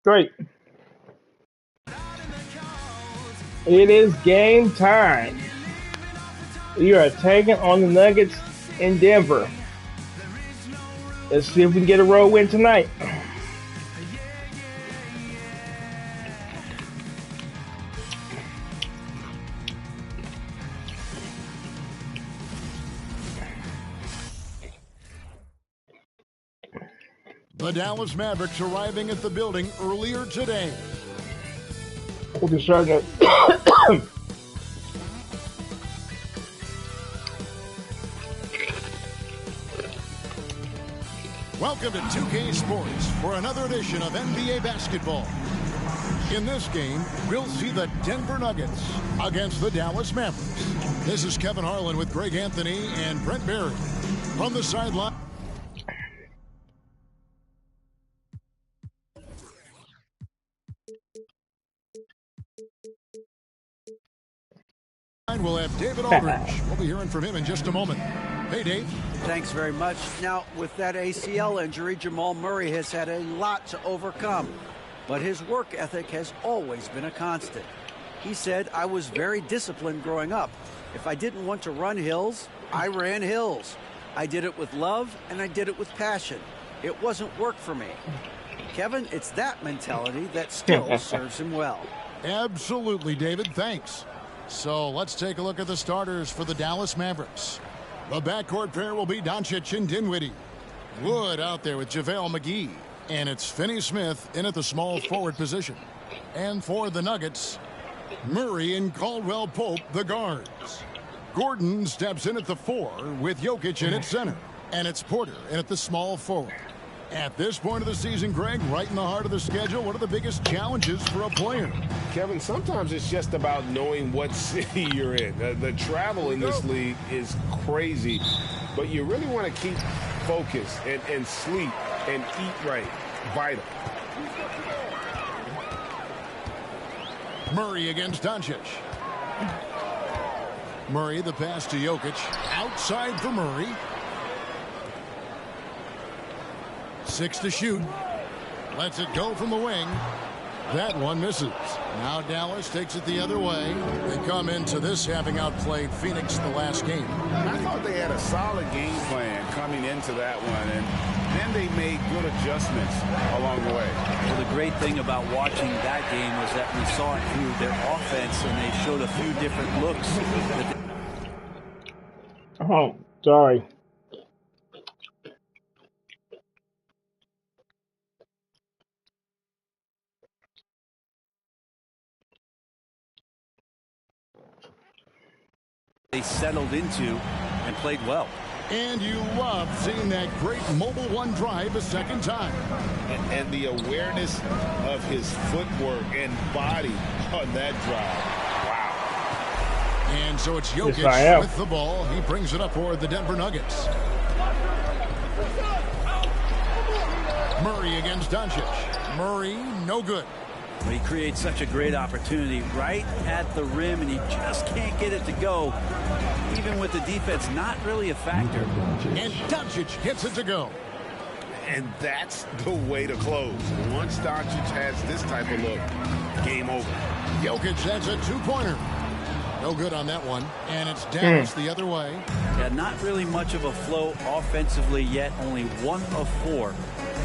straight. It is game time. We are taking on the Nuggets in Denver. Let's see if we can get a road win tonight. The Dallas Mavericks arriving at the building earlier today. We'll be starting at Welcome to 2K Sports for another edition of NBA basketball. In this game, we'll see the Denver Nuggets against the Dallas Mavericks. This is Kevin Harlan with Greg Anthony and Brent Barry. From the sideline. We'll have David Aldridge. We'll be hearing from him in just a moment. Hey, Dave. Thanks very much. Now, with that ACL injury, Jamal Murray has had a lot to overcome, but his work ethic has always been a constant. He said, "I was very disciplined growing up. If I didn't want to run hills, I ran hills. I did it with love, and I did it with passion. It wasn't work for me." Kevin, it's that mentality that still serves him well. Absolutely, David. Thanks. So let's take a look at the starters for the Dallas Mavericks. The backcourt pair will be Doncic and Dinwiddie. Wood out there with JaVale McGee. And it's Finney-Smith in at the small forward position. And for the Nuggets, Murray and Caldwell-Pope, the guards. Gordon steps in at the 4 with Jokic in at center. And it's Porter in at the small forward. At this point of the season, Greg, right in the heart of the schedule, what are the biggest challenges for a player? Kevin, sometimes it's just about knowing what city you're in. The travel in this league is crazy, but you really want to keep focused and sleep and eat right. Vital. Murray against Doncic. Murray, the pass to Jokic. Outside for Murray. 6 to shoot. Lets it go from the wing. That one misses. Now Dallas takes it the other way. They come into this having outplayed Phoenix the last game. I thought they had a solid game plan coming into that one, and then they made good adjustments along the way. Well, the great thing about watching that game was that we saw it through their offense, and they showed a few different looks. Oh, sorry. They settled into and played well. And you love seeing that great mobile one drive a second time. And the awareness of his footwork and body on that drive. Wow. And so it's Jokic with the ball. He brings it up for the Denver Nuggets. Murray against Doncic. Murray, no good. He creates such a great opportunity right at the rim, and he just can't get it to go. Even with the defense not really a factor. And Doncic gets it to go. And that's the way to close. Once Doncic has this type of look, game over. Jokic has a two-pointer. No good on that one. And it's Dallas the other way. Yeah, not really much of a flow offensively yet. Only 1 of 4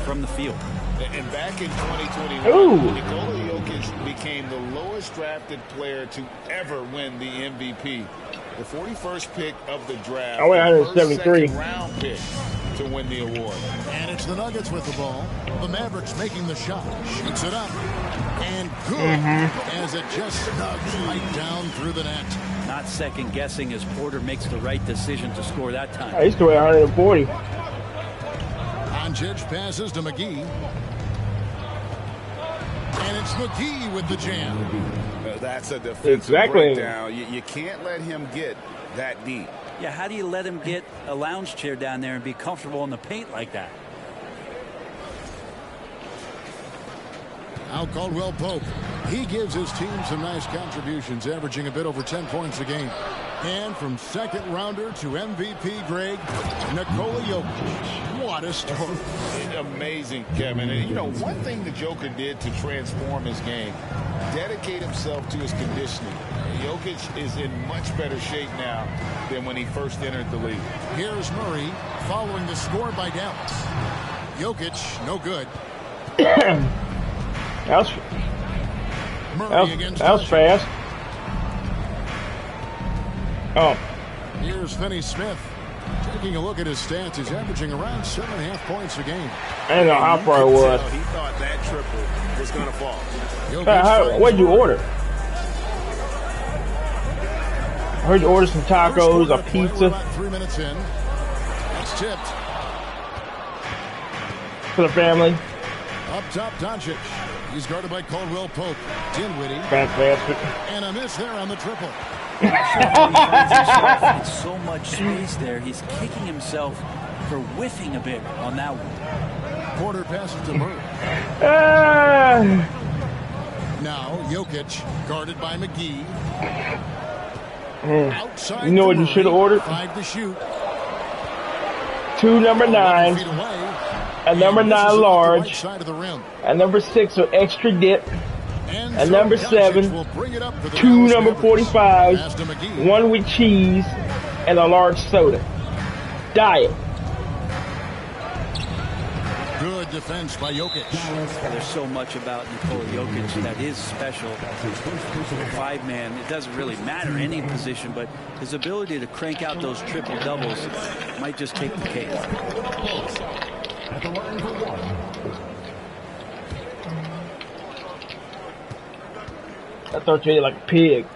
from the field. And back in 2021, Nikola Jokic became the lowest drafted player to ever win the MVP. The 41st pick of the draft. I went 173. Round pick to win the award. And it's the Nuggets with the ball. The Mavericks making the shot. Shoots it up. And good as it just snugs right down through the net. Not second guessing as Porter makes the right decision to score that time. He scored 140. Doncic passes to McGee. And it's McGee with the jam. That's a defensive breakdown. You can't let him get that deep. Yeah, how do you let him get a lounge chair down there and be comfortable in the paint like that? Now Caldwell-Pope. He gives his team some nice contributions, averaging a bit over 10 points a game. And from second rounder to MVP Greg, Nikola Jokic. What a story. Amazing, Kevin. And, you know, one thing the Joker did to transform his game, dedicate himself to his conditioning. Jokic is in much better shape now than when he first entered the league. Here's Murray following the score by Dallas. Jokic, no good. That was fast. Oh. Here's Finney Smith. Taking a look at his stats, he's averaging around 7.5 points a game. I didn't know how far it was. He thought that triple was going to fall. What'd you order? I heard you order some tacos, a pizza. About 3 minutes in. It's tipped. For the family. Up top, Doncic. He's guarded by Caldwell Pope. Dinwiddie. Fantastic. And a miss there on the triple. It's so much space there. He's kicking himself for whiffing a bit on that one. Porter passes to Murray. Now Jokic guarded by McGee. Outside you know what you should have ordered? 5 to shoot. 2 number 9s, a number 9 large, right side of the rim. a number 6 with extra dip, And a number 7, 2 number 45s, 1 with cheese, and a large soda. Diet. Good defense by Jokic. There's so much about Nikola Jokic that is special. 5-man, it doesn't really matter any position, but his ability to crank out those triple doubles might just take the cake. I thought you ate like a pig.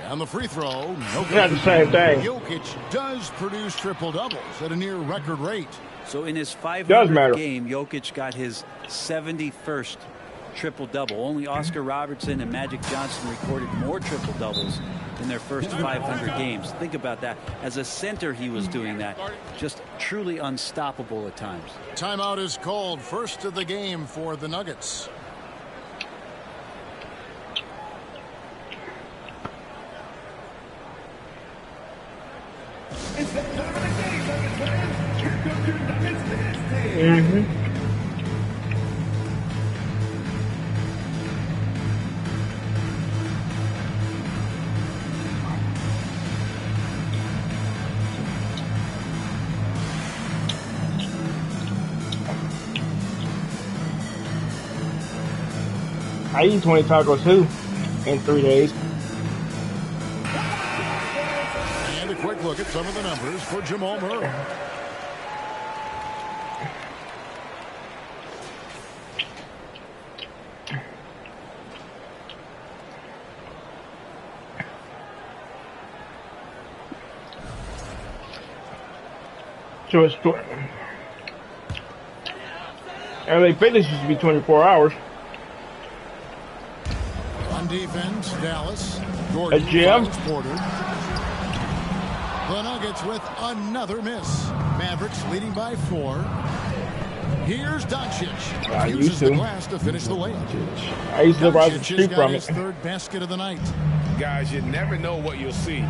On the free throw, no Not the same thing. Jokic does produce triple doubles at a near record rate. So in his matter. 500 game, Jokic got his 71st triple double. Only Oscar Robertson and Magic Johnson recorded more triple doubles in their first 500 games. Think about that. As a center, he was doing that. Just truly unstoppable at times. Timeout is called. First of the game for the Nuggets. I eat 20 tacos too in 3 days. And a quick look at some of the numbers for Jamal Murray. So it's LA Fitness used to be 24 hours. On defense, Dallas. Gordon A gym. Porter. The Nuggets with another miss. Mavericks leading by 4. Here's Doncic. I Uses used to. the glass to finish the layup. I used to live across the Doncic street has got from his it. 3rd basket of the night. Guys, you never know what you'll see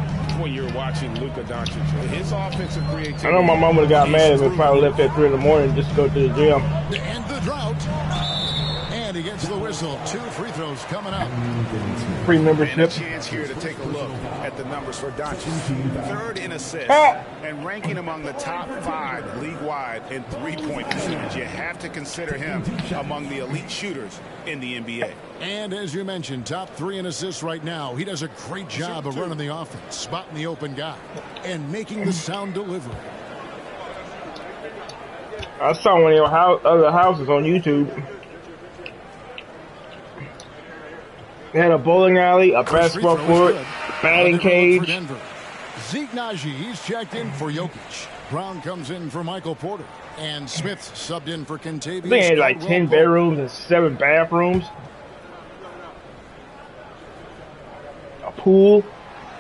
when you're watching Luka Doncic. His offensive creativity. I know my mom would have got mad if we probably left at 3 in the morning just to go to the gym. And the drought. And he gets the whistle. 2 free throws coming up. Free And a membership. chance here to take a look at the numbers for Doncic. 3rd in assists and ranking among the top 5 league-wide in three-point percentage. You have to consider him among the elite shooters in the NBA. And as you mentioned, top 3 in assists right now. He does a great job of running the offense, spotting the open guy, and making the sound delivery. I saw one of your other houses on YouTube. They had a bowling alley, a basketball court, batting cage. Zeke Naji, he's checked in for Jokic. Brown comes in for Michael Porter. And Smith subbed in for Kentavious. They had like 10 bedrooms and 7 bathrooms. A pool.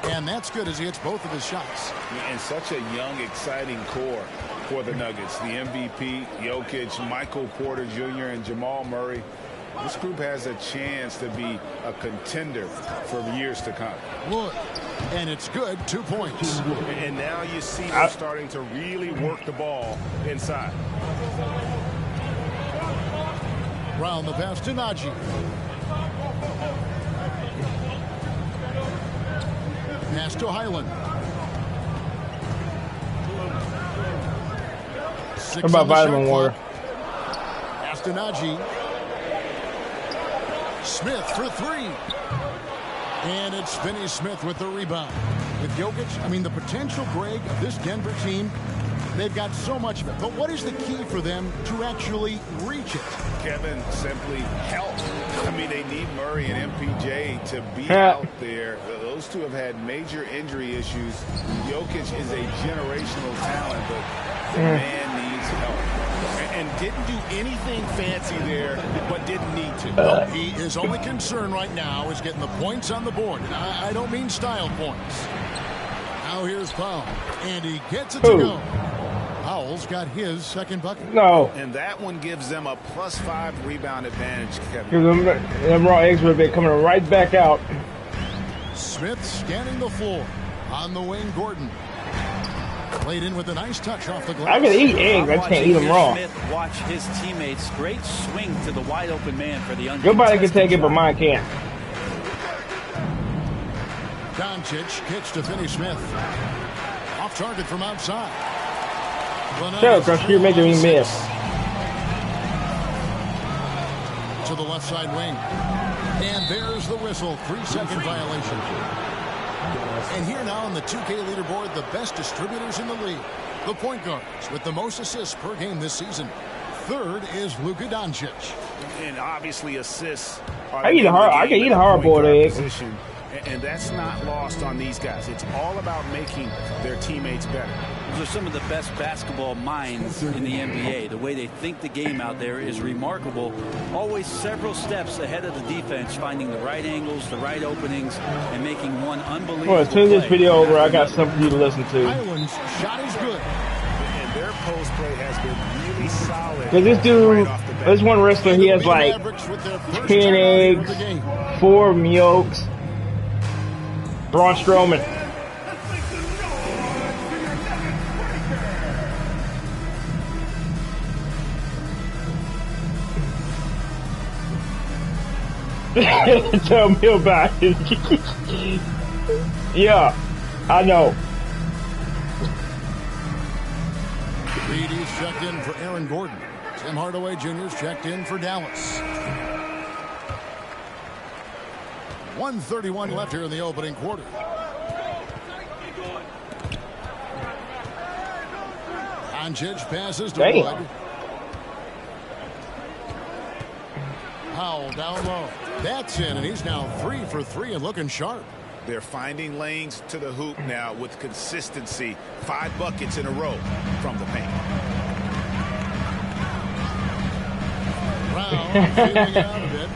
And that's good as he hits both of his shots. And such a young, exciting core for the Nuggets. The MVP, Jokic, Michael Porter Jr., and Jamal Murray. This group has a chance to be a contender for years to come. Wood. And it's good. 2 points. And now you see them starting to really work the ball inside. Round the pass to Najee. Pass to Highland. How about vitamin water? Pass to Najee. Smith for 3. And it's Finney Smith with the rebound. With Jokic, I mean, the potential, Greg, of this Denver team, they've got so much of it. But what is the key for them to actually reach it? Kevin, simply health. I mean, they need Murray and MPJ to be out there. Those two have had major injury issues. Jokic is a generational talent, but the man needs help. And didn't do anything fancy there, but didn't need to. Well, his only concern right now is getting the points on the board. And I don't mean style points. Now here's Powell, and he gets it to go. Powell's got his second bucket. No. And that one gives them a +5 rebound advantage, Kevin. Them raw eggs would have been coming right back out. Smith scanning the floor. On the wing, Gordon. Played in with a nice touch off the glass. I can eat eggs. I just can't eat them raw. Smith watch his teammates. Great swing to the wide open man for the uncontested. Your body can take it, but mine can't. Doncic kicks to Finney Smith. Off target from outside. Shut up, Crush. You're making me miss. To the left side wing. And there's the whistle. 3-second violation. And here now on the 2K leaderboard, the best distributors in the league. The point guards with the most assists per game this season. Third is Luka Doncic. And obviously assists. I can eat a hard-boiled egg. Position. And that's not lost on these guys. It's all about making their teammates better. Those are some of the best basketball minds in the NBA. The way they think the game out there is remarkable. Always several steps ahead of the defense, finding the right angles, the right openings, and making one unbelievable Well, as soon as this play. video over, I got something for you to listen to. Island's shot is good. And their post play has been really solid. Because this dude, this one wrestler, he has like 10 eggs, 4 yolks. Braun Strowman. Tell me about it. Yeah, I know. Reedy's checked in for Aaron Gordon. Tim Hardaway Jr.'s checked in for Dallas. 1:31 left here in the opening quarter. Doncic passes to Wood. Powell down low. That's in, and he's now 3 for 3 and looking sharp. They're finding lanes to the hoop now with consistency. 5 buckets in a row from the paint. Brown feeling out a bit.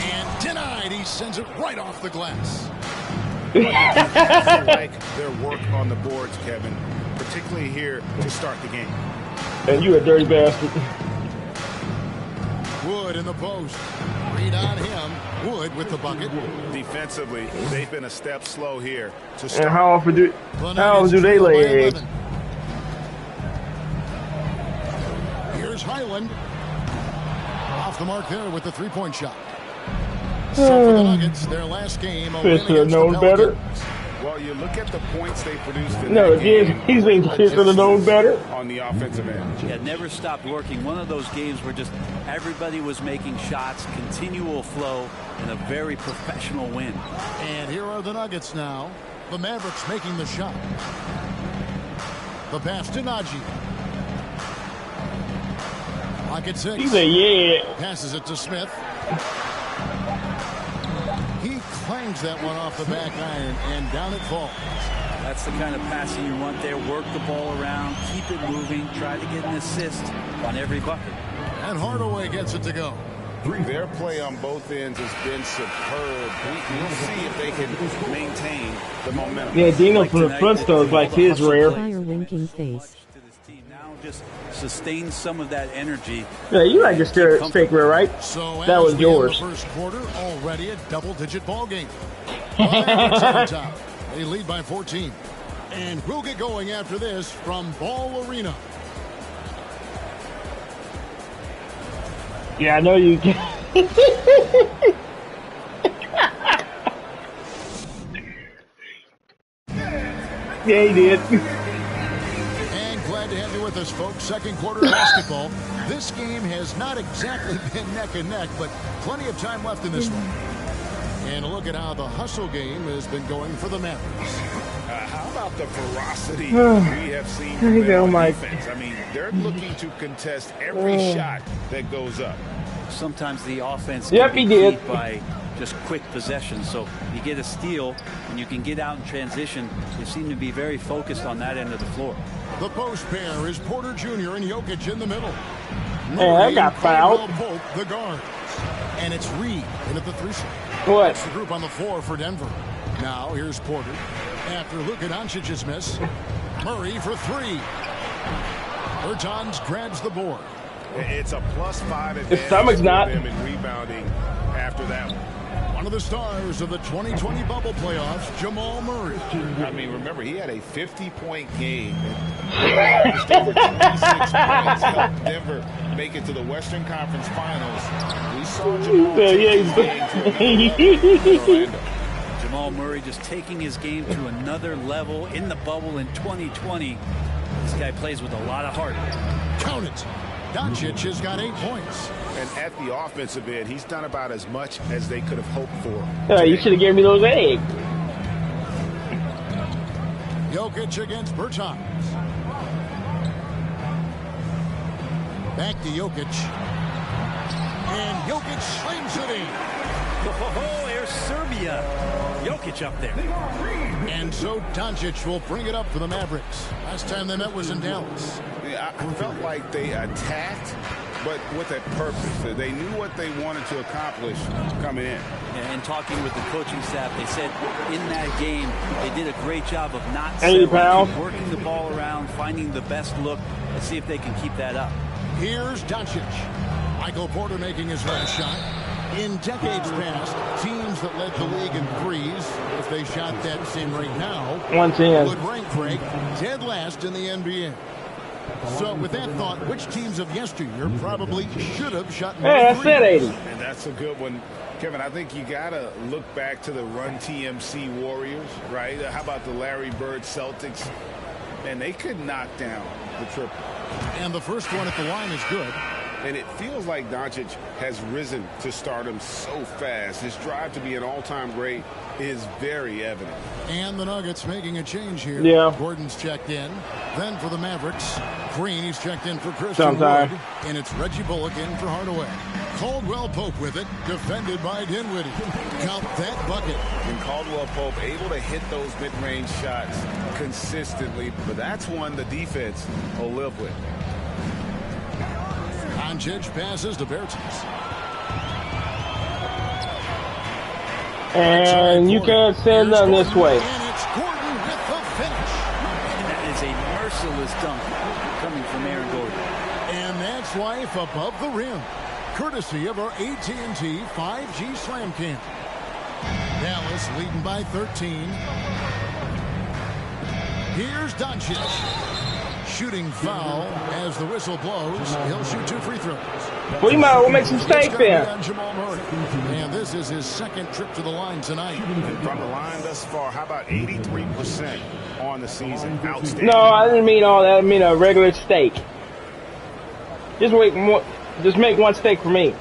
And denied. He sends it right off the glass. I like their work on the boards, Kevin, particularly here to start the game. And you a dirty bastard. Wood in the post. Read on him. Wood with the bucket. Defensively, they've been a step slow here to start. And how often do they lay eggs? Here's Highland. Off the mark there with the three-point shot. So for the Nuggets, their last game, a win Should have against the known better. Pelicans. Well, you look at the points they produced in No, that game. he's been should have known better. On the offensive end. Yeah, never stopped working. One of those games where just everybody was making shots, continual flow, and a very professional win. And here are the Nuggets now. The Mavericks making the shot. The pass to Najee. Lock at 6. He's a yeah. Passes it to Smith. He clangs that one off the back iron, and down it falls. That's the kind of passing you want there. Work the ball around, keep it moving, try to get an assist on every bucket. And Hardaway gets it to go. Their play on both ends has been superb. We'll see if they can maintain the momentum. Yeah, Dino from the Flintstones like his rare. Fire winking face. just sustain some of that energy. Yeah, you like the steak rib, right? So that was yours. The first quarter, already a double-digit ball game. Mavericks on top. They lead by 14. And we'll get going after this from Ball Arena. Yeah, I know you can. Yeah, he did. And glad to have you with us, folks. Second quarter basketball. This game has not exactly been neck and neck, but plenty of time left in this one. And a look at how the hustle game has been going for the Mavericks. How about the ferocity we have seen from them on defense? I mean, they're looking to contest every shot that goes up. Sometimes the offense can be beat by just quick possession. So you get a steal and you can get out in transition. They seem to be very focused on that end of the floor. The post pair is Porter Jr. and Jokic in the middle. Hey, I got fouled. The guard. And it's Reed in at the 3 slot. What? That's the group on the floor for Denver. Now here's Porter. After Luka Doncic's miss, Murray for 3. Bertans grabs the board. It's a +5 advantage. His stomach's not. Them in rebounding after that one. One of the stars of the 2020 bubble playoffs, Jamal Murray. I mean, remember, he had a 50-point game. And just over 26 points helped Denver make it to the Western Conference Finals. We saw Jamal take his game to Orlando. Jamal Murray just taking his game to another level in the bubble in 2020. This guy plays with a lot of heart. Count it. Doncic has got 8 points. And at the offensive end, he's done about as much as they could have hoped for. Yeah, you should have given me those eggs. Jokic against Bertans. Back to Jokic. And Jokic slings it in. Oh, there's Serbia. Jokic up there. And so Doncic will bring it up for the Mavericks. Last time they met was in Dallas. Yeah, I felt like they attacked, but with a purpose. They knew what they wanted to accomplish coming in. And talking with the coaching staff, they said in that game they did a great job of not working the ball around, finding the best look. Let's see if they can keep that up. Here's Doncic. Michael Porter making his last shot. In decades past, teams that led the league in threes, if they shot that same rate now, 110 would rank Craig dead last in the NBA. So with that thought, which teams of yesteryear probably should have shot more threes? That's 80. And that's a good one. Kevin, I think you got to look back to the Run TMC Warriors, right? How about the Larry Bird Celtics? And they could knock down the triple. And the first one at the line is good. And it feels like Doncic has risen to stardom so fast. His drive to be an all-time great is very evident. And the Nuggets making a change here. Yeah. Gordon's checked in. Then for the Mavericks, Green, he's checked in for Christian Wood. And it's Reggie Bullock in for Hardaway. Caldwell Pope with it, defended by Dinwiddie. Count that bucket. And Caldwell Pope able to hit those mid-range shots consistently, but that's one the defense will live with. Doncic passes to Bertans. And you can't send them this way. And it's Gordon with the finish. And that is a merciless dunk coming from Aaron Gordon. And that's life above the rim. Courtesy of our AT&T 5G Slam Cam. Dallas leading by 13. Here's Doncic. Shooting foul as the whistle blows. He'll shoot 2 free throws. Well, you might well make some steak then. Jamal Murray. And this is his second trip to the line tonight. From the line thus far, how about 83% on the season? Outstanding. No, I didn't mean all that. I mean a regular steak. Just make one steak for me.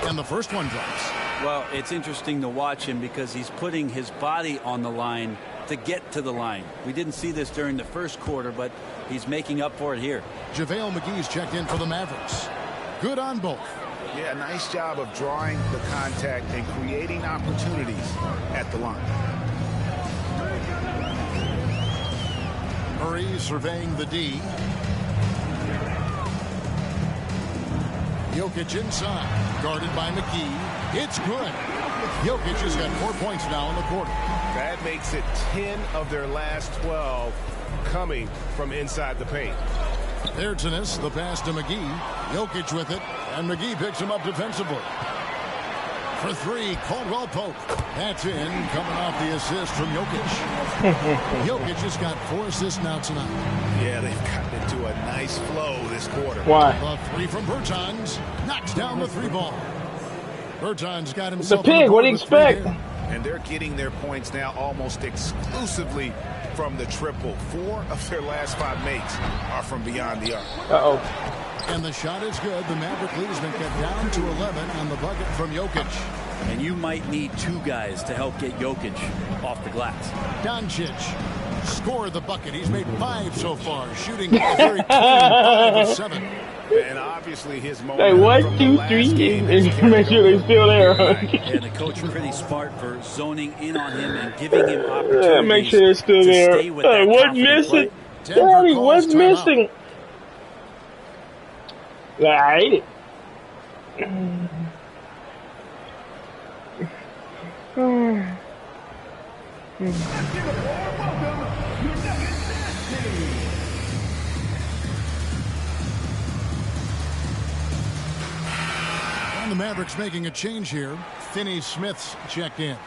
And the first one drops. Well, it's interesting to watch him because he's putting his body on the line to get to the line. We didn't see this during the first quarter, but he's making up for it here. JaVale McGee's checked in for the Mavericks. Good on both. Yeah, nice job of drawing the contact and creating opportunities at the line. Murray surveying the D. Jokic inside, guarded by McGee. It's good. Jokic has got 4 points now in the quarter. That makes it 10 of their last 12 coming from inside the paint. There's Tennis, the pass to McGee. Jokic with it, and McGee picks him up defensively. For three, Caldwell Pope. That's in, coming off the assist from Jokic. Jokic has got 4 assists now tonight. Yeah, they've gotten into a nice flow this quarter. Why? The three from Bertans knocks down the 3 ball. Bertans got himself. The pig, what do you expect? And they're getting their points now almost exclusively from the triple. 4 of their last 5 makes are from beyond the arc. Uh-oh. And the shot is good. The Maverick lead has been cut down to 11 on the bucket from Jokic. And you might need 2 guys to help get Jokic off the glass. Doncic scored the bucket. He's made 5 so far, shooting a very clean 5 of 7. And obviously his Hey, momentum 1, from 2, the last 3, game and is make sure they're still there. And the coach pretty smart for zoning in on him and giving him opportunities. Yeah, make sure they're still to there. stay with that What's confident missing? play. Daddy, calls what's timeout. missing? I ate it. And the Mavericks making a change here. Finney Smith's checked in.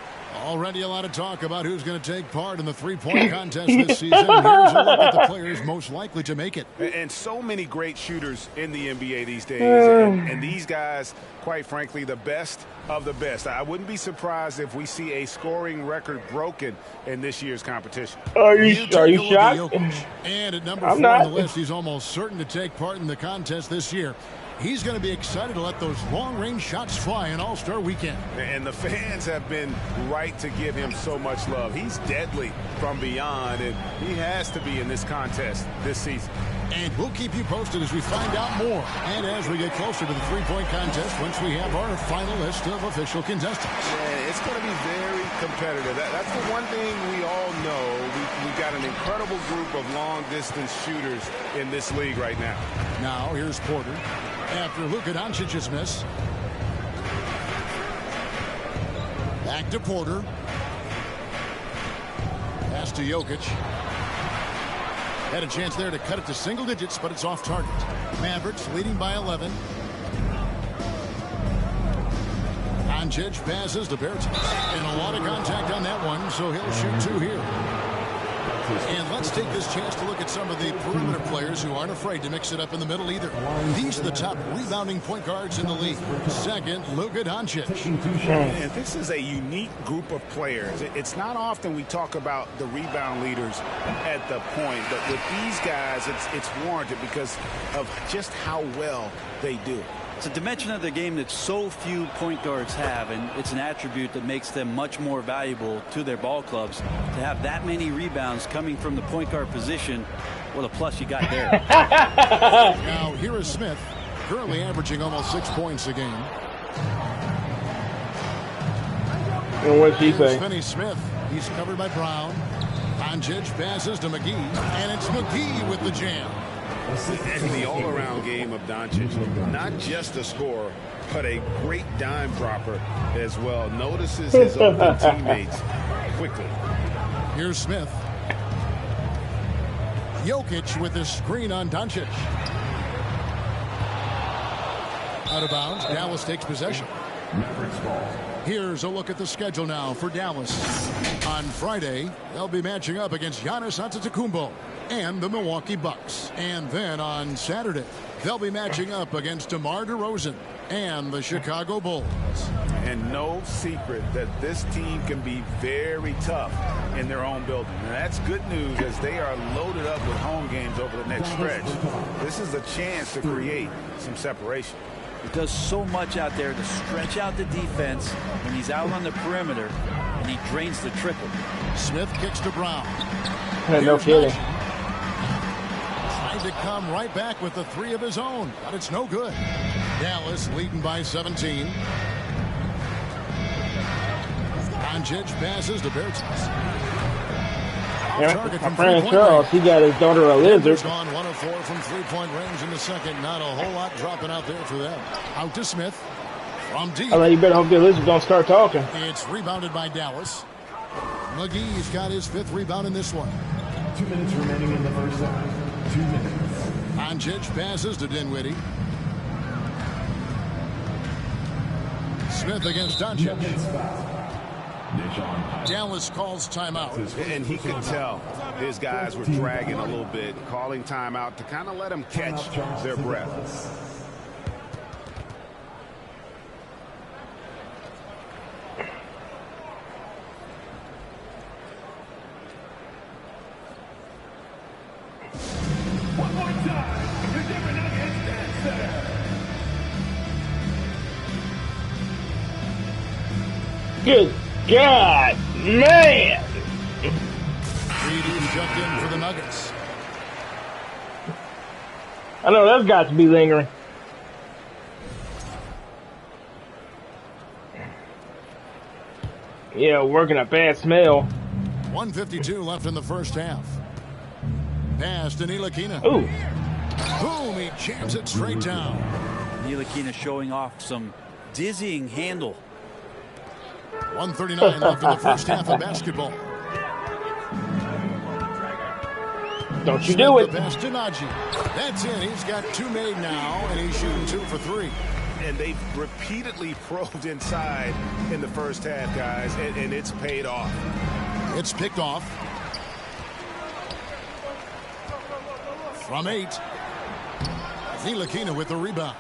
Already a lot of talk about who's going to take part in the 3-point contest this season. Here's a look at the players most likely to make it. And so many great shooters in the NBA these days. And these guys, quite frankly, the best of the best. I wouldn't be surprised if we see a scoring record broken in this year's competition. Are you take a look at shocked? Jokic. And at number I'm 4 not. on the list, he's almost certain to take part in the contest this year. He's going to be excited to let those long-range shots fly in All-Star Weekend. And the fans have been right to give him so much love. He's deadly from beyond, and he has to be in this contest this season. And we'll keep you posted as we find out more. And as we get closer to the 3-point contest, once we have our final list of official contestants. Yeah, it's going to be very competitive. That's the one thing we all know. We've got an incredible group of long-distance shooters in this league right now. Now, here's Porter. After Luka Doncic's miss. Back to Porter. Pass to Jokic. Had a chance there to cut it to single digits, but it's off target. Mavericks leading by 11. Doncic passes to Bertans. And a lot of contact on that one, so he'll shoot 2 here. And let's take this chance to look at some of the perimeter players who aren't afraid to mix it up in the middle either. These are the top rebounding point guards in the league. Second, Luka Doncic. And this is a unique group of players. It's not often we talk about the rebound leaders at the point, but with these guys, it's warranted because of just how well they do. It's a dimension of the game that so few point guards have, and it's an attribute that makes them much more valuable to their ball clubs. To have that many rebounds coming from the point guard position, what a plus you got there. Now, here is Smith, currently averaging almost 6 points a game. And what'd she say? Finney Smith. He's covered by Brown. Doncic passes to McGee, and it's McGee with the jam. And the all-around game of Doncic, not just a scorer, but a great dime dropper as well. Notices his open teammates quickly. Here's Smith. Jokic with the screen on Doncic. Out of bounds. Dallas takes possession. Here's a look at the schedule now for Dallas. On Friday, they'll be matching up against Giannis Antetokounmpo and the Milwaukee Bucks. And then on Saturday, they'll be matching up against DeMar DeRozan and the Chicago Bulls. And no secret that this team can be very tough in their own building. And that's good news as they are loaded up with home games over the next stretch. This is a chance to create some separation. He does so much out there to stretch out the defense when he's out on the perimeter, and he drains the triple. Smith kicks to Brown. No kidding. Trying to come right back with the 3 of his own, but it's no good. Dallas leading by 17. Doncic passes to Bertans. My friend Charles, he got his daughter a lizard. Gone 1 of 4 from 3-point range in the second. Not a whole lot dropping out there for them. Out to Smith. From deep. I think you better hope the Elizabeth don't start talking. It's rebounded by Dallas. McGee's got his 5th rebound in this one. 2 minutes remaining in the first half. 2 minutes. Doncic passes to Dinwiddie. Smith against Doncic. Dallas calls timeout. And he could tell his guys were dragging a little bit, calling timeout to kind of let them catch their breath. One more time. You're giving Nuggets dance Good God, man! Reedy jumped in for the Nuggets. I know that's got to be lingering. Yeah, working a bad smell. 1:52 left in the first half. Pass to Ntilikina. Ooh. Boom, he jams it straight down. Ntilikina showing off some dizzying handle. 1:39 left in the first half of basketball. Don't you do it. The pass to Najee. That's in. He's got 2 made now, and he's shooting 2 for 3. And they've repeatedly probed inside in the first half, guys, and it's paid off. It's picked off. From 8. Ntilikina with the rebound.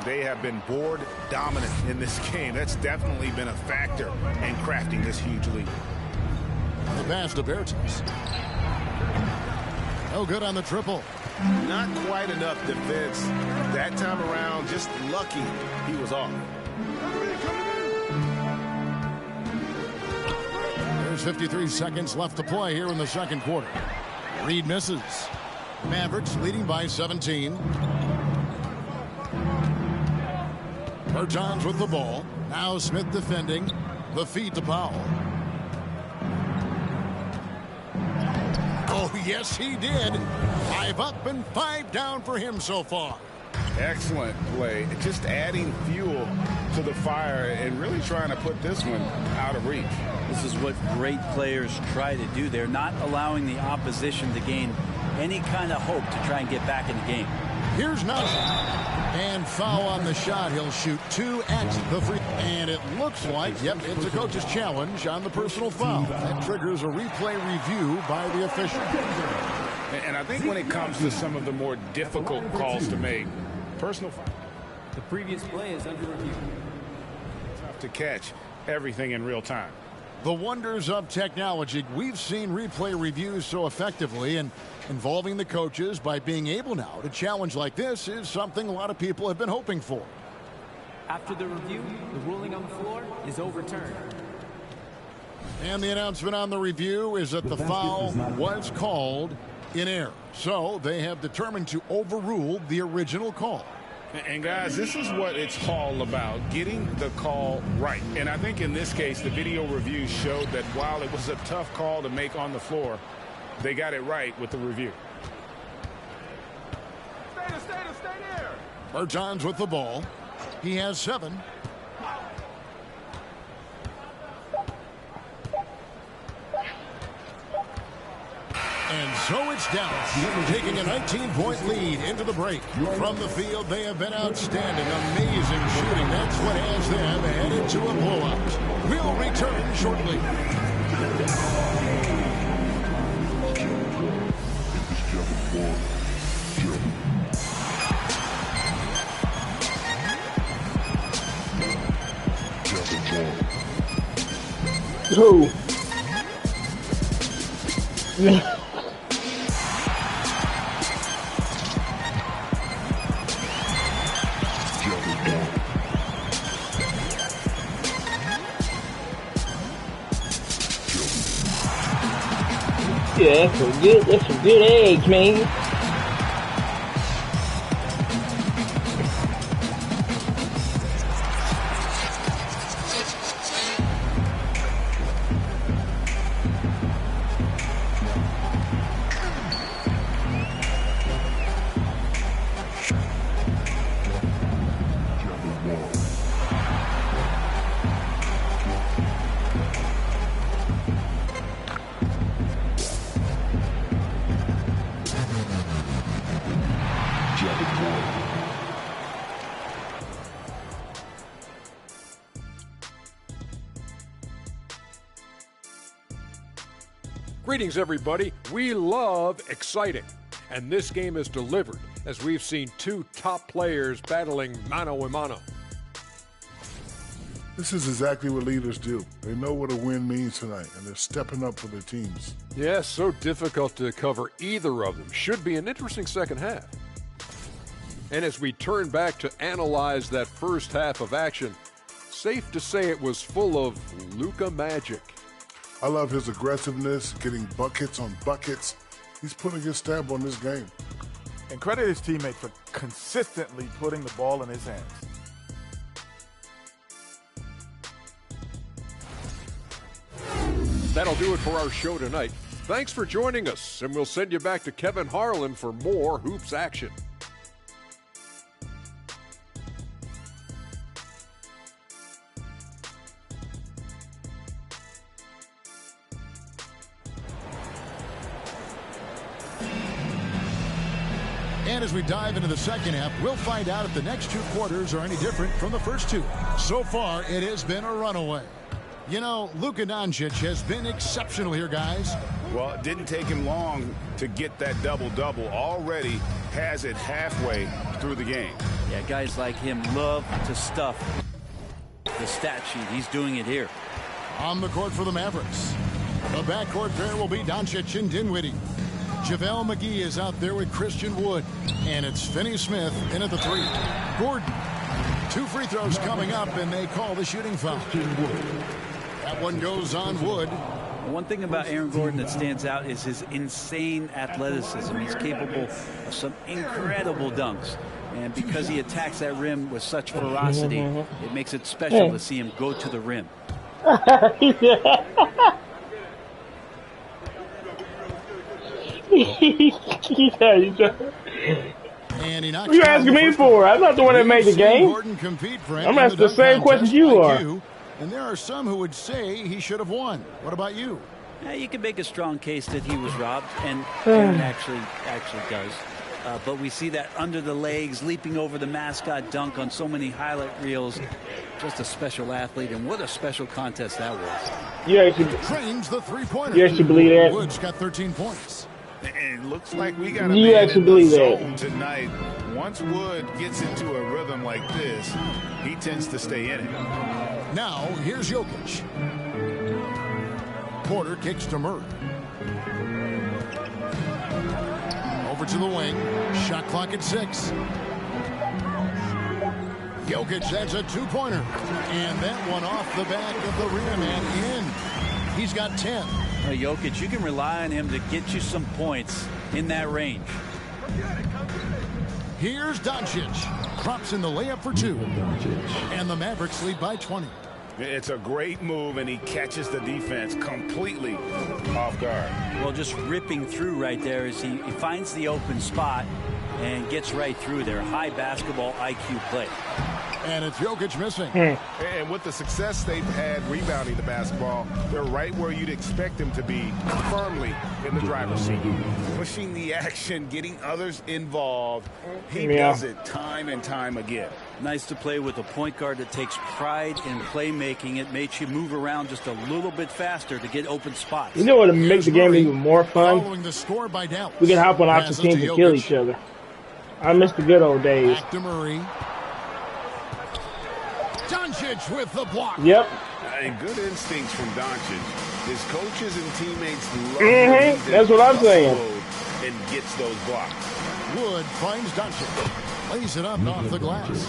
They have been board dominant in this game. That's definitely been a factor in crafting this huge lead. The pass to Bertans. No good on the triple. Not quite enough defense that time around. Just lucky he was off. There's 53 seconds left to play here in the second quarter. Reed misses. Mavericks leading by 17. Bertans with the ball. Now Smith defending. The feed to Powell. Oh, yes, he did. 5 up and 5 down for him so far. Excellent play. Just adding fuel to the fire and really trying to put this one out of reach. This is what great players try to do. They're not allowing the opposition to gain any kind of hope to try and get back in the game. Here's Najee. And foul on the shot. He'll shoot 2 at the free. And it looks like, yep, it's a coach's challenge on the personal foul. That triggers a replay review by the official. And I think when it comes to some of the more difficult calls to make, personal foul. The previous play is under review. Tough to catch everything in real time. The wonders of technology. We've seen replay reviews so effectively, and involving the coaches by being able now to challenge like this is something a lot of people have been hoping for. After the review, the ruling on the floor is overturned. And the announcement on the review is that the foul was called in error. So they have determined to overrule the original call. And guys, this is what it's all about, getting the call right. And I think in this case, the video review showed that while it was a tough call to make on the floor, they got it right with the review. Stay there. Bertans with the ball. He has 7. And so it's Dallas taking a 19-point lead into the break. From the field, they have been outstanding. Amazing shooting. That's what has them headed to a blowout. We'll return shortly. Who? Yeah, that's some good eggs, man. Greetings, everybody. We love exciting, and this game is delivered as we've seen two top players battling mano a mano. This is exactly what leaders do. They know what a win means tonight, and they're stepping up for their teams. Yeah, so difficult to cover either of them. Should be an interesting second half. And as we turn back to analyze that first half of action, safe to say it was full of Luka magic. I love his aggressiveness, getting buckets on buckets. He's putting his stamp on this game. And credit his teammates for consistently putting the ball in his hands. That'll do it for our show tonight. Thanks for joining us, and we'll send you back to Kevin Harlan for more hoops action. And as we dive into the second half, we'll find out if the next two quarters are any different from the first two. So far, it has been a runaway. You know, Luka Doncic has been exceptional here, guys. Well, it didn't take him long to get that double-double. Already has it halfway through the game. Yeah, guys like him love to stuff the stat sheet. He's doing it here. On the court for the Mavericks, the backcourt pair will be Doncic and Dinwiddie. JaVale McGee is out there with Christian Wood. And it's Finney Smith in at the three. Gordon. 2 free throws coming up, and they call the shooting foul. That one goes on Wood. One thing about Aaron Gordon that stands out is his insane athleticism. He's capable of some incredible dunks. And because he attacks that rim with such ferocity, it makes it special to see him go to the rim. And he knocks what are you asking me for? I'm not the one that made the game. I'm asking the same questions you are. And there are some who would say he should have won. What about you? Yeah, you can make a strong case that he was robbed, and Aaron actually does. But we see that under the legs, leaping over the mascot dunk on so many highlight reels. Just a special athlete, and what a special contest that was. You actually trains the three-pointer. You actually believe that? Woods got 13 points. And it looks like we got a you man actually in the believe zone that? tonight. Once Wood gets into a rhythm like this, he tends to stay in it. Now, here's Jokic. Porter kicks to Murray. Over to the wing. Shot clock at 6. Jokic, that's a two-pointer. And that one off the back of the rim and in. He's got 10. Jokic, you can rely on him to get you some points in that range. Here's Doncic. Drops in the layup for 2. And the Mavericks lead by 20. It's a great move, and he catches the defense completely off guard. Well, just ripping through right there as he finds the open spot and gets right through there. High basketball IQ play. And it's Jokic missing. And with the success they've had rebounding the basketball, they're right where you'd expect them to be, firmly in the driver's seat. Pushing the action, getting others involved. He does it time and time again. Nice to play with a point guard that takes pride in playmaking. It makes you move around just a little bit faster to get open spots. You know what makes the game even more fun? Following the score by Dallas. We can hop on opposite teams and kill each other. I miss the good old days. Back to Murray. Doncic with the block. Yep. Good instincts from Doncic. His coaches and teammates love That's what I'm saying. And gets those blocks. Wood finds Doncic. Lays it up off the glass.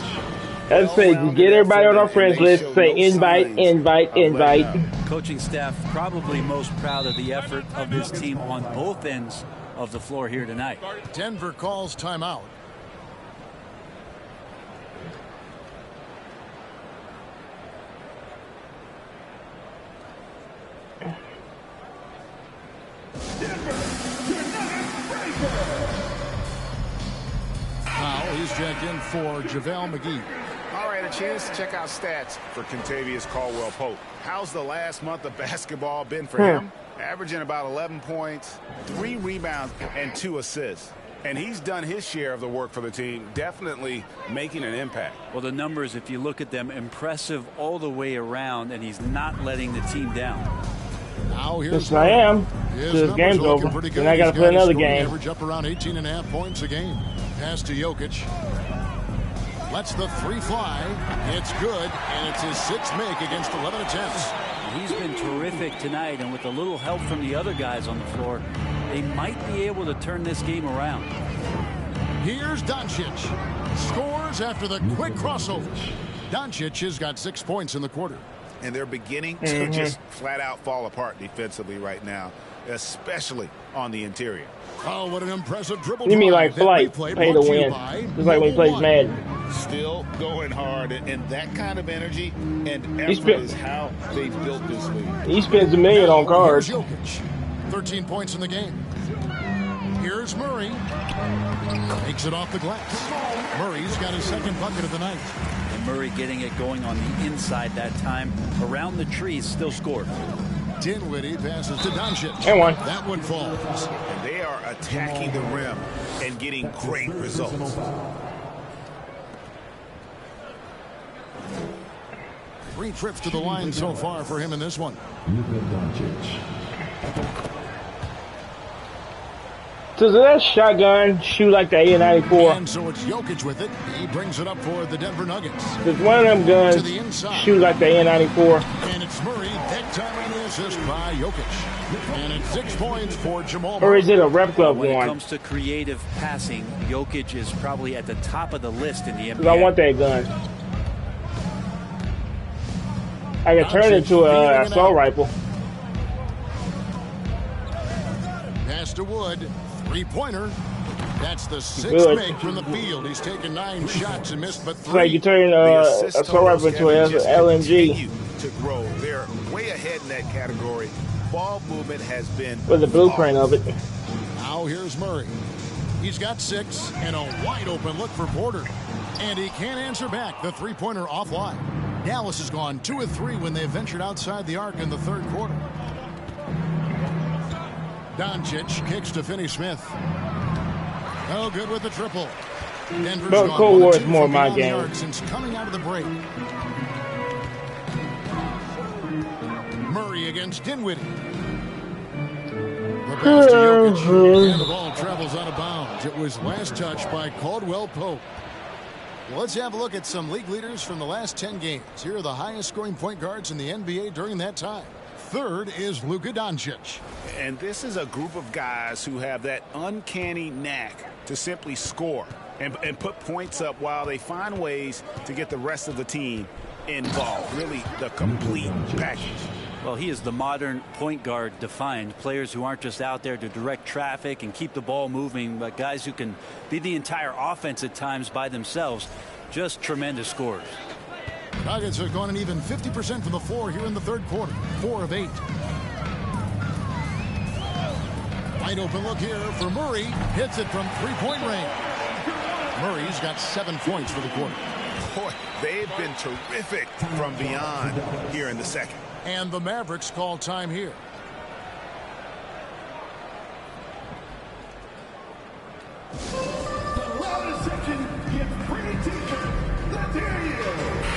Let's say, get everybody on our friends list. Say invite, invite, invite. Coaching staff probably most proud of the effort of this team on both ends of the floor here tonight. Denver calls timeout. Now he's checked in for JaVale McGee. All right, a chance to check out stats for Kentavious Caldwell-Pope. How's the last month of basketball been for him? Averaging about 11 points, 3 rebounds, and 2 assists. And he's done his share of the work for the team, definitely making an impact. Well, the numbers, if you look at them, impressive all the way around, and he's not letting the team down. Now here's Yes, I am. His This numbers game's are looking over. pretty Then good. I got to He's play got his another scoring game. average up around 18.5 points a game. Pass to Jokic. Lets the three fly. It's good, and it's his sixth make against 11 attempts. He's been terrific tonight, and with a little help from the other guys on the floor, they might be able to turn this game around. Here's Doncic. Scores after the quick crossover. Doncic has got 6 points in the quarter. And they're beginning to just flat out fall apart defensively right now, especially on the interior. Oh, what an impressive dribble. You mean drive. like Flight, pay to win. Just like when he plays Madden. Still going hard, and that kind of energy and effort is how they've built this league. He spends $1 million on cards. Here's Jokic. 13 points in the game. Here's Murray. Takes it off the glass. Murray's got his second bucket of the night. And Murray getting it going on the inside that time. Around the trees, still scored. Dinwiddie passes to Doncic. And one. That one falls. And they are attacking the rim and getting great results. 3 trips to the line so far for him in this one. So that shotgun shoot like the A94. And so it's Jokic with it. He brings it up for the Denver Nuggets. Because one of them guns shoot like the A94. And it's Murray. That time on the assist by Jokic. And it's 6 points for Jamal Or is it a replica of When it one? comes to creative passing, Jokic is probably at the top of the list in the NBA. Because I want that gun. I can turn it into a assault rifle. Pass to Wood. 3-pointer. That's the 6th make from the field. He's taken 9 shots and missed but 3. So you turn assault rifle into an LMG. To grow. They're way ahead in that category. Ball movement has been with the blueprint of it. Now here's Murray. He's got 6 and a wide open look for Porter. And he can't answer back. The 3-pointer offline. Dallas has gone 2 of 3 when they ventured outside the arc in the third quarter. Doncic kicks to Finney-Smith. Oh, good with the triple. Denver's But gone Cold War is 1-2 more from my beyond the game. arc since coming out of the break. Murray against Dinwiddie. The pass to Jokic. And the ball travels out of bounds. It was last touched by Caldwell Pope. Well, let's have a look at some league leaders from the last 10 games. Here are the highest scoring point guards in the NBA during that time. Third is Luka Doncic. And this is a group of guys who have that uncanny knack to simply score and put points up while they find ways to get the rest of the team involved. Really the complete package. Well, he is the modern point guard defined. Players who aren't just out there to direct traffic and keep the ball moving, but guys who can be the entire offense at times by themselves. Just tremendous scorers. Nuggets have gone an even 50% from the floor here in the third quarter. 4 of 8. Wide open look here for Murray. Hits it from 3-point range. Murray's got 7 points for the quarter. Boy, they've been terrific from beyond here in the second. And the Mavericks call time here.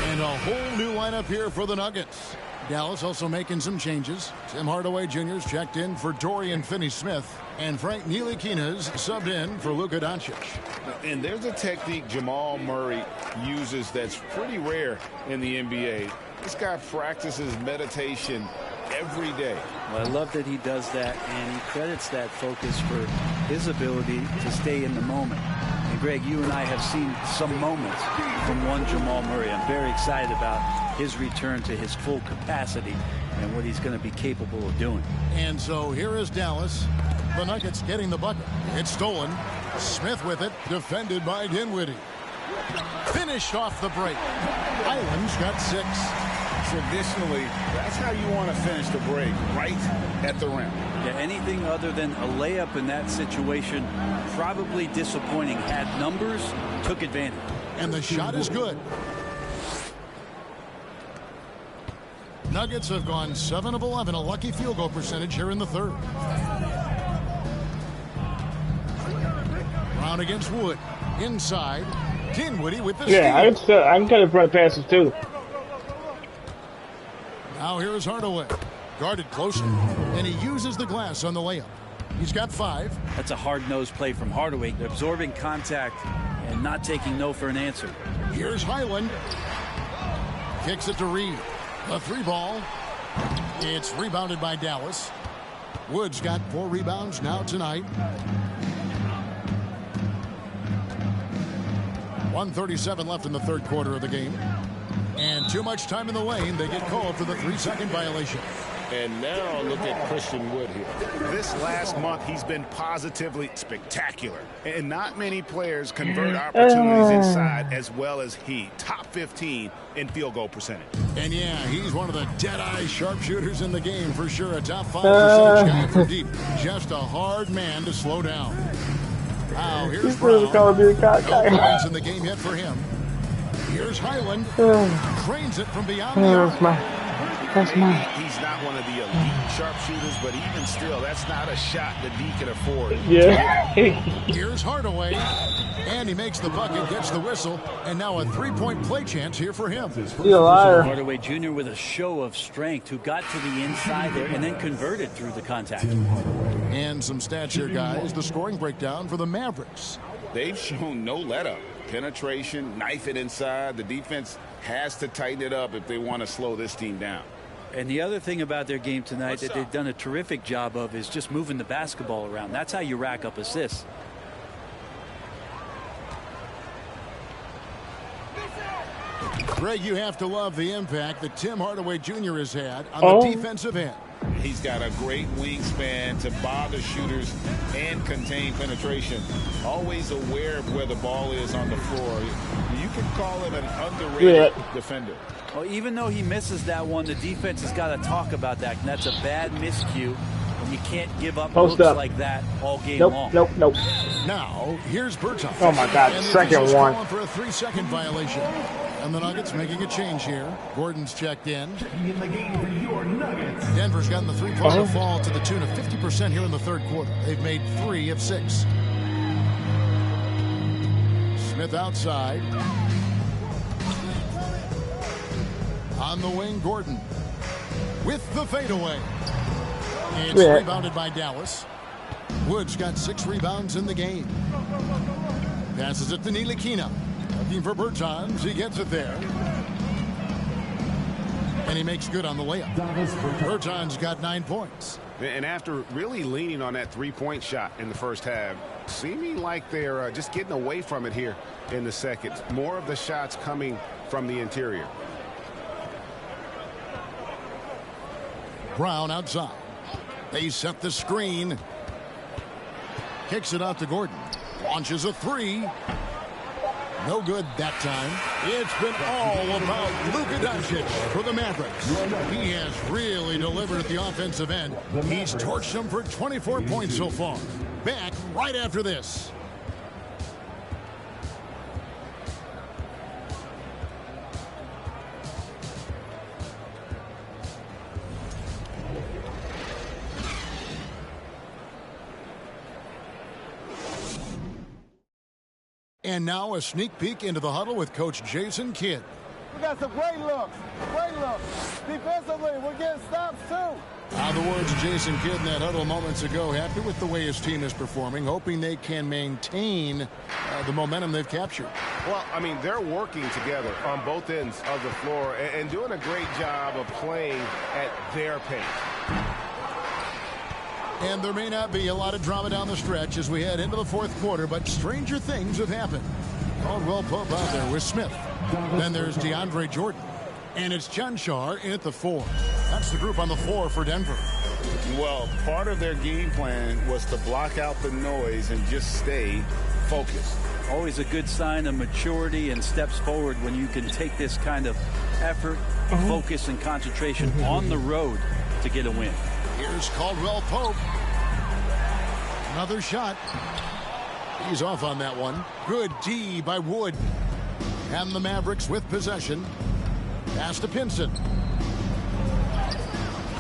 And a whole new lineup here for the Nuggets. Dallas also making some changes. Tim Hardaway Jr.'s checked in for Dorian Finney-Smith. And Frank Ntilikina's subbed in for Luka Doncic. And there's a technique Jamal Murray uses that's pretty rare in the NBA. This guy practices meditation every day. Well, I love that he does that, and he credits that focus for his ability to stay in the moment. And Greg, you and I have seen some moments from one Jamal Murray. I'm very excited about his return to his full capacity and what he's going to be capable of doing. And so here is Dallas. The Nuggets getting the bucket. It's stolen. Smith with it. Defended by Dinwiddie. Finished off the break. Island's got 6. Traditionally, that's how you want to finish the break, right at the rim. Yeah, anything other than a layup in that situation, probably disappointing. Had numbers, took advantage. And the shot is good. Nuggets have gone 7 of 11, a lucky field goal percentage here in the third. Brown against Wood. Inside. Dinwiddie with the steal. I can cut in front of passes too. Now here's Hardaway. Guarded closely. And he uses the glass on the layup. He's got 5. That's a hard-nosed play from Hardaway, absorbing contact and not taking no for an answer. Here's Highland. Kicks it to Reed. The 3-ball. It's rebounded by Dallas. Wood's got 4 rebounds now tonight. 1:37 left in the third quarter of the game. And too much time in the lane. They get called for the 3-second violation. And now look at Christian Wood here. This last month, he's been positively spectacular. And not many players convert opportunities inside as well as he. Top 15 in field goal percentage. And yeah, he's one of the dead-eye sharpshooters in the game for sure. A top 5 percentage guy from deep. Just a hard man to slow down. Now here's Brown. No points in the game yet for him. Here's Highland. Trains it from beyond the arc. He's not one of the elite sharpshooters, but even still, that's not a shot that D can afford. Yeah. Here's Hardaway. And he makes the bucket, gets the whistle, and now a 3-point play chance here for him. You're a liar. Hardaway Jr. with a show of strength who got to the inside there and then converted through the contact. And some stats here, guys. The scoring breakdown for the Mavericks. They've shown no let-up. Penetration, knife it inside. The defense has to tighten it up if they want to slow this team down. And the other thing about their game tonight that they've done a terrific job of is just moving the basketball around. That's how you rack up assists. Greg, you have to love the impact that Tim Hardaway Jr. has had on the defensive end. He's got a great wingspan to bother shooters and contain penetration. Always aware of where the ball is on the floor. You can call him an underrated defender. Well, even though he misses that one, the defense has got to talk about that. And that's a bad miscue. And you can't give up looks like that all game long. Nope. Now, here's Berton. Oh, my God. Second one. For a 3-second violation. And the Nuggets making a change here. Gordon's checked in. In the game for your Nuggets. Denver's gotten the 3-pointer fall to the tune of 50% here in the third quarter. They've made 3 of 6. Smith outside. On the wing, Gordon. With the fadeaway. It's rebounded by Dallas. Wood's got 6 rebounds in the game. Passes it to Ntilikina. Looking for Bertans. He gets it there. And he makes good on the layup. Bertans got 9 points. And after really leaning on that 3-point shot in the first half, seeming like they're just getting away from it here in the second. More of the shots coming from the interior. Brown outside. They set the screen. Kicks it out to Gordon. Launches a 3. No good that time. It's been all about Luka Doncic for the Mavericks. He has really delivered at the offensive end. He's torched them for 24 points so far. Back right after this. And now a sneak peek into the huddle with Coach Jason Kidd. We got some great looks. Defensively, we're getting stops too. The words of Jason Kidd in that huddle moments ago. Happy with the way his team is performing, hoping they can maintain the momentum they've captured. Well, I mean, they're working together on both ends of the floor and doing a great job of playing at their pace. And there may not be a lot of drama down the stretch as we head into the fourth quarter, but stranger things have happened. Caldwell Pope out there with Smith. Then there's DeAndre Jordan. And it's Janshar in at the 4. That's the group on the floor for Denver. Well, part of their game plan was to block out the noise and just stay focused. Always a good sign of maturity and steps forward when you can take this kind of effort, focus, and concentration on the road to get a win. Here's Caldwell Pope. Another shot. He's off on that one. Good D by Wood. And the Mavericks with possession. Pass to Pinson.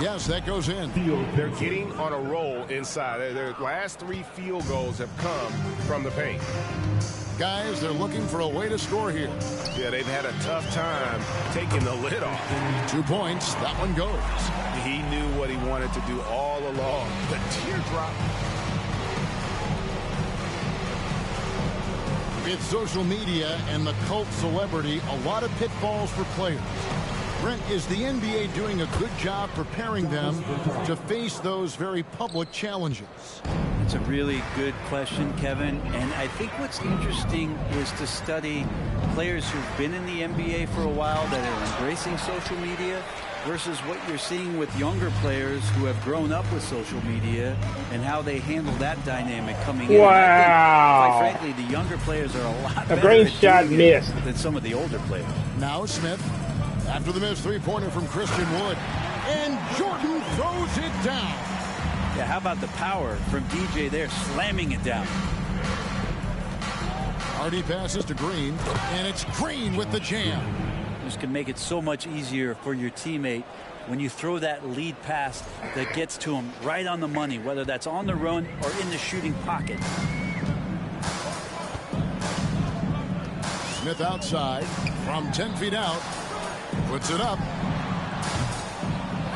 Yes, that goes in. They're getting on a roll inside. Their last 3 field goals have come from the paint. Guys, they're looking for a way to score here. Yeah, they've had a tough time taking the lid off. 2 points. That one goes. He knew what he wanted to do all along. The teardrop. With social media and the cult celebrity, a lot of pitfalls for players. Brent, is the NBA doing a good job preparing them to face those very public challenges? It's a really good question, Kevin. And I think what's interesting is to study players who've been in the NBA for a while that are embracing social media versus what you're seeing with younger players who have grown up with social media and how they handle that dynamic coming in. Wow. Quite frankly, the younger players are a lot better green at shot doing missed it than some of the older players. Now Smith, after the missed three-pointer from Christian Wood. And Jordan throws it down. Yeah, how about the power from DJ there, slamming it down. Hardy passes to Green, and it's Green with the jam. This can make it so much easier for your teammate when you throw that lead pass that gets to him right on the money, whether that's on the run or in the shooting pocket. Smith outside from 10 feet out, puts it up,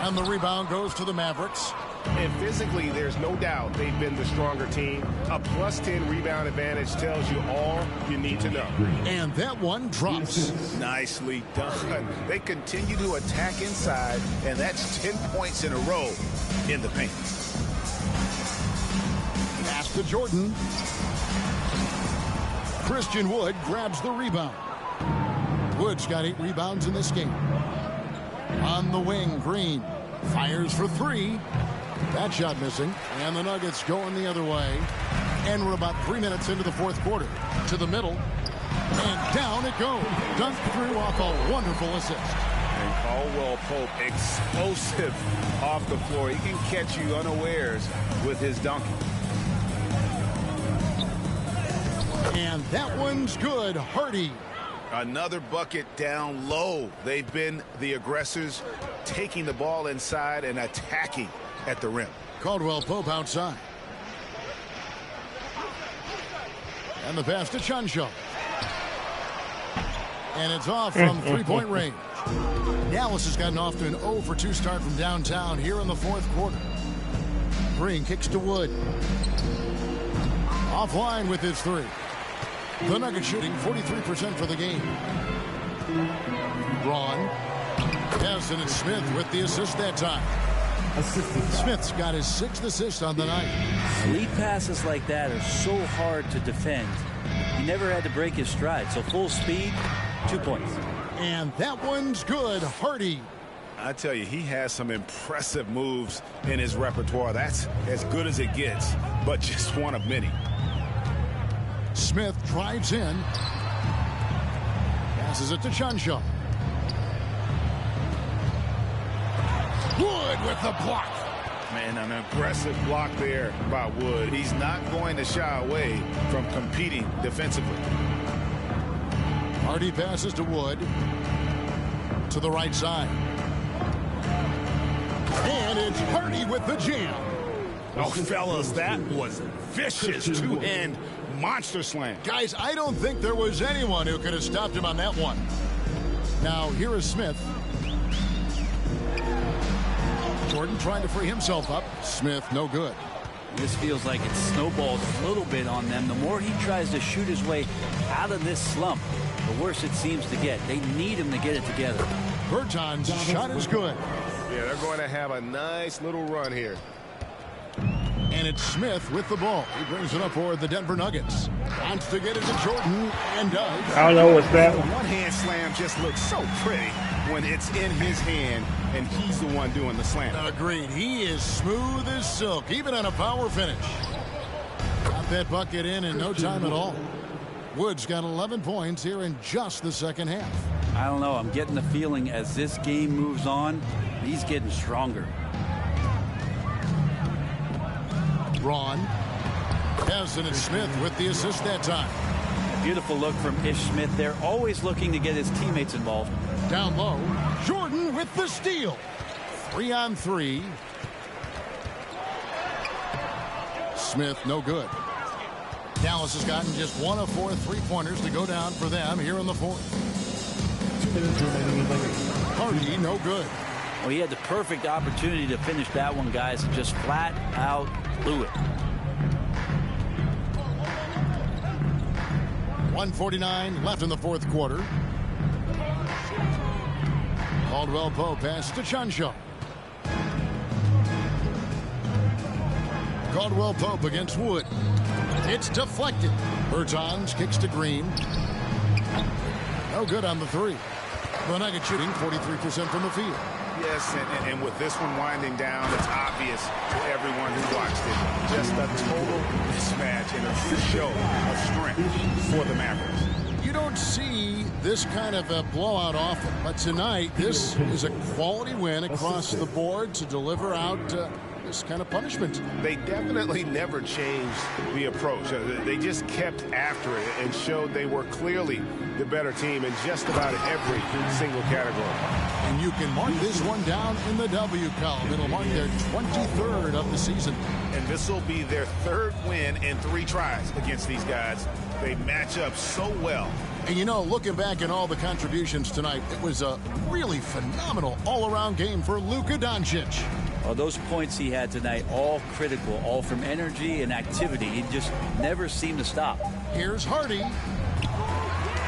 and the rebound goes to the Mavericks. And physically, there's no doubt they've been the stronger team. A plus 10 rebound advantage tells you all you need to know. And that one drops. Nicely done. They continue to attack inside, and that's 10 points in a row in the paint. Pass to Jordan. Christian Wood grabs the rebound. Wood's got 8 rebounds in this game. On the wing, Green fires for 3. That shot missing, and the Nuggets going the other way. And we're about 3 minutes into the fourth quarter. To the middle, and down it goes. Dunked through off a wonderful assist. And Caldwell Pope, explosive off the floor. He can catch you unawares with his dunking. And that one's good. Hardy. Another bucket down low. They've been the aggressors, taking the ball inside and attacking at the rim. Caldwell Pope outside. And the pass to Chuncho. And it's off from three-point range. Dallas has gotten off to an 0 for 2 start from downtown here in the fourth quarter. Green kicks to Wood. Offline with his 3. The Nuggets shooting 43% for the game. Braun. Yes, and it's Smith with the assist that time. Smith's got his 6th assist on the night. Lead passes like that are so hard to defend. He never had to break his stride, so full speed, 2 points. And that one's good. Hardy. I tell you, he has some impressive moves in his repertoire. That's as good as it gets, but just one of many. Smith drives in. Passes it to Chuncho. Wood with the block. Man, an aggressive block there by Wood. He's not going to shy away from competing defensively. Hardy passes to Wood. To the right side. And it's Hardy with the jam. Oh, fellas, that was vicious two-hand monster slam. Guys, I don't think there was anyone who could have stopped him on that one. Now, here is Smith. Jordan trying to free himself up. Smith, no good. This feels like it snowballed a little bit on them. The more he tries to shoot his way out of this slump, the worse it seems to get. They need him to get it together. Berton's shot is good. Yeah, they're going to have a nice little run here. And it's Smith with the ball. He brings it up for the Denver Nuggets. Wants to get it to Jordan, and does. I don't know what's that. The one-hand slam just looks so pretty when it's in his hand, and he's the one doing the slam. Agreed. He is smooth as silk, even on a power finish. Got that bucket in no time at all. Wood's got 11 points here in just the second half. I don't know. I'm getting the feeling as this game moves on, he's getting stronger. Braun. Yes, and it's Smith with the assist that time. Beautiful look from Ish Smith. They're always looking to get his teammates involved. Down low, Jordan with the steal. 3-on-3. Smith, no good. Dallas has gotten just 1 of 4 3-pointers to go down for them here in the fourth. 2 minutes remaining in the game. Hardy, no good. Well, he had the perfect opportunity to finish that one, guys, and just flat out blew it. 1:49 left in the fourth quarter. Caldwell Pope pass to Chuncho. Caldwell Pope against Wood. It's deflected. Bertans kicks to Green. No good on the three. The Nuggets shooting 43% from the field. Yes, and with this one winding down, it's obvious to everyone who watched it. Just a total mismatch and a show of strength for the Mavericks. You don't see this kind of a blowout often, but tonight this is a quality win across the board to deliver out this kind of punishment. They definitely never changed the approach. They just kept after it and showed they were clearly the better team in just about every single category. And you can mark this one down in the W column. It'll mark their 23rd of the season. And this will be their 3rd win in 3 tries against these guys. They match up so well. And you know, looking back at all the contributions tonight, it was a really phenomenal all-around game for Luka Doncic. Well, those points he had tonight, all critical, all from energy and activity. He just never seemed to stop. Here's Hardy.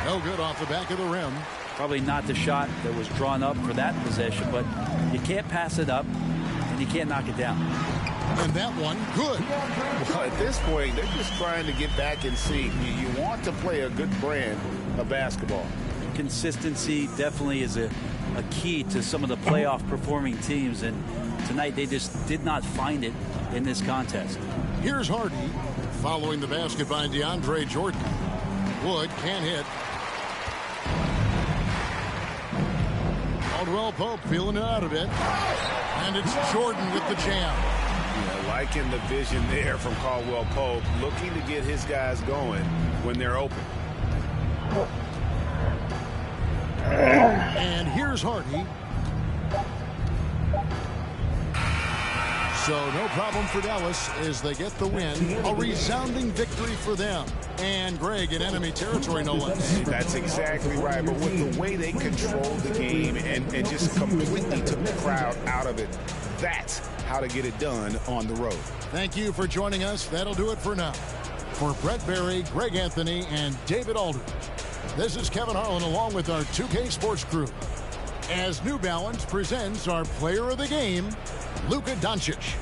No good off the back of the rim. Probably not the shot that was drawn up for that possession, but you can't pass it up, and you can't knock it down. And that one, good. Well, at this point, they're just trying to get back in sync. You want to play a good brand of basketball. Consistency definitely is a key to some of the playoff performing teams, and tonight they just did not find it in this contest. Here's Hardy following the basket by DeAndre Jordan. Wood can't hit. Caldwell Pope feeling it out of it. And it's Jordan with the jam. Yeah, liking the vision there from Caldwell Pope, looking to get his guys going when they're open. And here's Hardy. So no problem for Dallas as they get the win. A resounding victory for them. And Greg in enemy territory, no less. That's exactly right. But with the way they controlled the game and just completely took the crowd out of it, that's how to get it done on the road. Thank you for joining us. That'll do it for now. For Brett Berry, Greg Anthony, and David Aldridge, this is Kevin Harlan along with our 2K Sports crew, as New Balance presents our player of the game, Luka Doncic.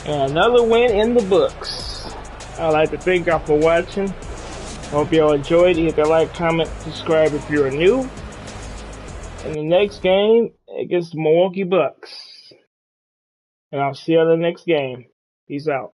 And another win in the books. I'd like to thank y'all for watching. Hope y'all enjoyed. Hit the like, comment, subscribe if you're new. In the next game against the Milwaukee Bucks. And I'll see you in the next game. Peace out.